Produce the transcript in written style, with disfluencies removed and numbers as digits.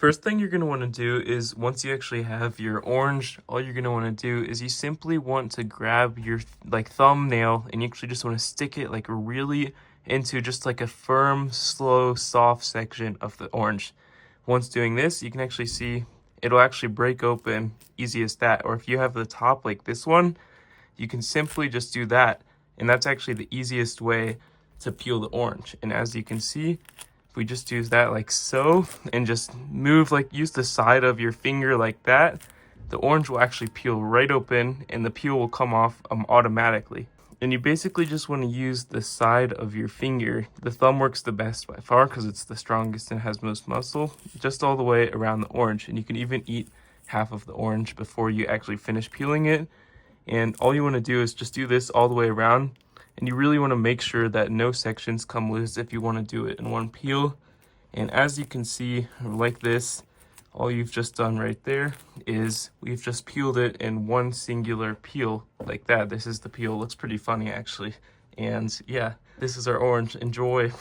First thing you're going to want to do is once you actually have your orange, all you're going to want to do is you simply want to grab your thumbnail and you actually just want to stick it like really into just like a firm, slow, soft section of the orange. Once doing this, you can actually see it'll actually break open easy as that. Or if you have the top like this one, you can simply just do that. And that's actually the easiest way to peel the orange. And as you can see, if we just use that like so and just move, like use the side of your finger like that, the orange will actually peel right open and the peel will come off automatically. And you basically just want to use the side of your finger. The thumb works the best by far because it's the strongest and has most muscle, just all the way around the orange. And you can even eat half of the orange before you actually finish peeling it. And all you want to do is just do this all the way around. And you really want to make sure that no sections come loose if you want to do it in one peel. And as you can see, like this, all you've just done right there is we've just peeled it in one singular peel like that. This is the peel. Looks pretty funny actually. And yeah, this is our orange. Enjoy.